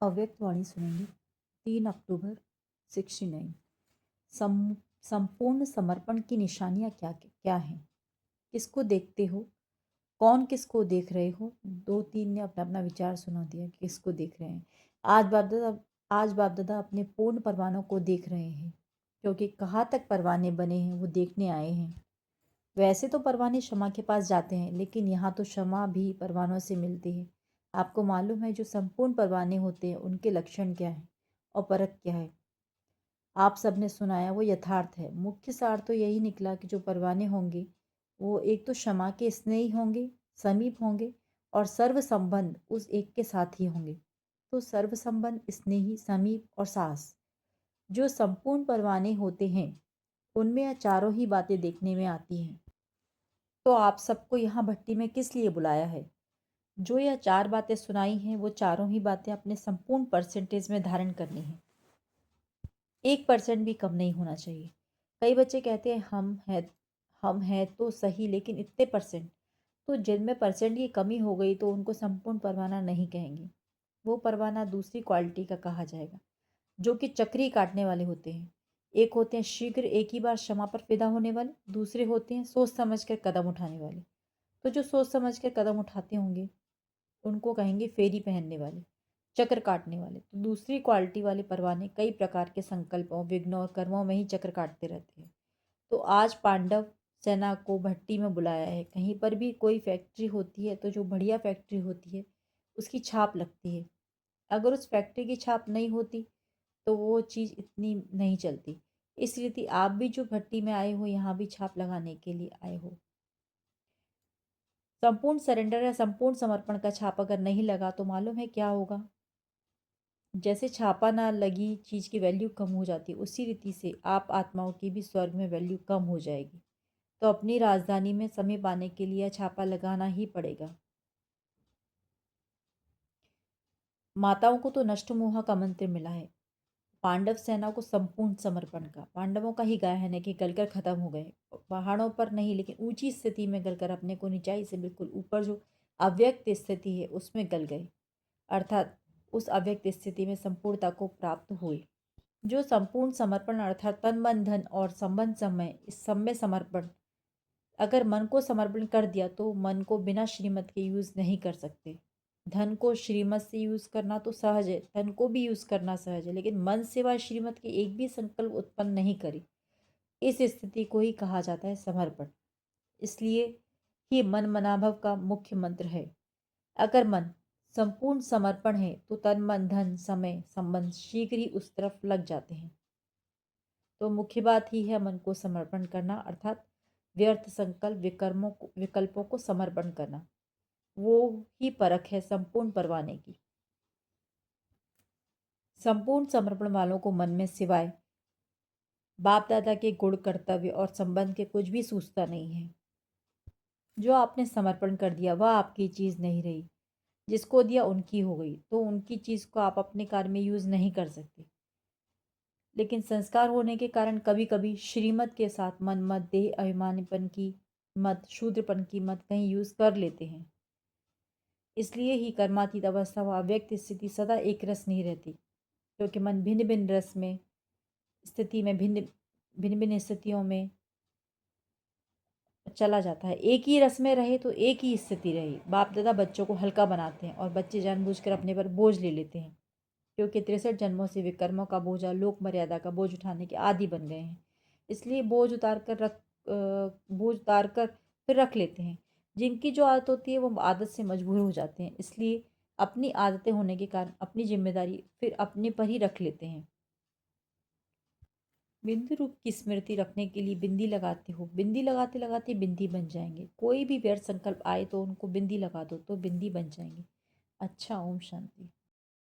अव्यक्त वाणी सुनेंगे। 3 अक्टूबर 69। सम संपूर्ण समर्पण की निशानियाँ क्या क्या हैं? किसको देखते हो? कौन किसको देख रहे हो? 2-3 ने अपना अपना विचार सुना दिया कि किसको देख रहे हैं। आज बाप दादा आज बाप दादा अपने पूर्ण परवानों को देख रहे हैं, क्योंकि कहाँ तक परवाने बने हैं वो देखने आए हैं। वैसे तो परवाने शमा के पास जाते हैं, लेकिन यहाँ तो शमा भी परवानों से मिलती है। आपको मालूम है जो संपूर्ण परवाने होते हैं उनके लक्षण क्या है और परख क्या है? आप सबने सुनाया वो यथार्थ है। मुख्य सार तो यही निकला कि जो परवाने होंगे वो एक तो क्षमा के स्नेही होंगे, समीप होंगे और सर्व संबंध उस एक के साथ ही होंगे। तो सर्व संबंध, स्नेही, समीप और सास जो संपूर्ण परवाने होते हैं उनमें यह चारों ही बातें देखने में आती हैं। तो आप सबको यहाँ भट्टी में किस लिए बुलाया है? जो यह 4 बातें सुनाई हैं वो चारों ही बातें अपने संपूर्ण परसेंटेज में धारण करनी है। 1% भी कम नहीं होना चाहिए। कई बच्चे कहते हैं हम हैं तो सही, लेकिन इतने परसेंट। तो जिनमें परसेंट की कमी हो गई तो उनको संपूर्ण परवाना नहीं कहेंगे। वो परवाना दूसरी क्वालिटी का कहा जाएगा, जो कि चक्री काटने वाले होते हैं। एक होते हैं शीघ्र एक ही बार क्षमा पर फिदा होने वाले, दूसरे होते हैं सोच समझ कर कदम उठाने वाले। तो जो सोच समझ कर कदम उठाते होंगे उनको कहेंगे फेरी पहनने वाले, चक्र काटने वाले। तो दूसरी क्वालिटी वाले परवाने कई प्रकार के संकल्पों, विघ्नों और कर्मों में ही चक्र काटते रहते हैं। तो आज पांडव सेना को भट्टी में बुलाया है। कहीं पर भी कोई फैक्ट्री होती है तो जो बढ़िया फैक्ट्री होती है उसकी छाप लगती है। अगर उस फैक्ट्री की छाप नहीं होती तो वो चीज़ इतनी नहीं चलती। इस रीति आप भी जो भट्टी में आए हो यहाँ भी छाप लगाने के लिए आए हो। संपूर्ण सरेंडर या संपूर्ण समर्पण का छाप अगर नहीं लगा तो मालूम है क्या होगा? जैसे छापा ना लगी चीज़ की वैल्यू कम हो जाती है, उसी रीति से आप आत्माओं की भी स्वर्ग में वैल्यू कम हो जाएगी। तो अपनी राजधानी में समय पाने के लिए छापा लगाना ही पड़ेगा। माताओं को तो नष्ट मोह का मंत्र मिला है, पांडव सेना को संपूर्ण समर्पण का। पांडवों का ही गायन है कि गलकर खत्म हो गए, पहाड़ों पर नहीं लेकिन ऊंची स्थिति में गलकर अपने को नीचाई से बिल्कुल ऊपर जो अव्यक्त स्थिति है उसमें गल गए, अर्थात उस अव्यक्त स्थिति में संपूर्णता को प्राप्त हुए। जो संपूर्ण समर्पण अर्थात तन मन धन और संबंध समय, इस सब में समर्पण, अगर मन को समर्पण कर दिया तो मन को बिना श्रीमत के यूज़ नहीं कर सकते। धन को श्रीमत से यूज़ करना तो सहज है, धन को भी यूज़ करना सहज है, लेकिन मन सिवाय श्रीमत के एक भी संकल्प उत्पन्न नहीं करे, इस स्थिति को ही कहा जाता है समर्पण। इसलिए ही मन मनाभव का मुख्य मंत्र है। अगर मन संपूर्ण समर्पण है तो तन मन धन समय संबंध शीघ्र ही उस तरफ लग जाते हैं। तो मुख्य बात ही है मन को समर्पण करना, अर्थात व्यर्थ संकल्प विकल्पों को समर्पण करना। वो ही परख है संपूर्ण परवाने की। संपूर्ण समर्पण वालों को मन में सिवाय बाप दादा के गुण, कर्तव्य और संबंध के कुछ भी सूझता नहीं है। जो आपने समर्पण कर दिया वह आपकी चीज़ नहीं रही, जिसको दिया उनकी हो गई, तो उनकी चीज़ को आप अपने कार्य में यूज़ नहीं कर सकते। लेकिन संस्कार होने के कारण कभी कभी श्रीमत के साथ मन मत, देह अभिमानीपन की मत, शूद्रपन की मत कहीं यूज़ कर लेते हैं। इसलिए ही कर्मातीत अवस्था व अव्यक्त स्थिति सदा एक रस नहीं रहती, क्योंकि मन भिन्न भिन्न रस में स्थिति में भिन्न भिन्न भिन्न स्थितियों में चला जाता है। एक ही रस में रहे तो एक ही स्थिति रहे। बाप दादा बच्चों को हल्का बनाते हैं और बच्चे जानबूझकर अपने पर बोझ ले लेते हैं, क्योंकि 63 जन्मों से वे कर्मों का बोझा, लोक मर्यादा का बोझ उठाने के आदी बन गए हैं। इसलिए बोझ उतार कर फिर रख लेते हैं। जिनकी जो आदत होती है वो आदत से मजबूर हो जाते हैं, इसलिए अपनी आदतें होने के कारण अपनी जिम्मेदारी फिर अपने पर ही रख लेते हैं। बिंदु रूप की स्मृति रखने के लिए बिंदी लगाते हो, बिंदी लगाते लगाते बिंदी बन जाएंगे। कोई भी व्यर्थ संकल्प आए तो उनको बिंदी लगा दो तो बिंदी बन जाएंगे। अच्छा, ओम शांति।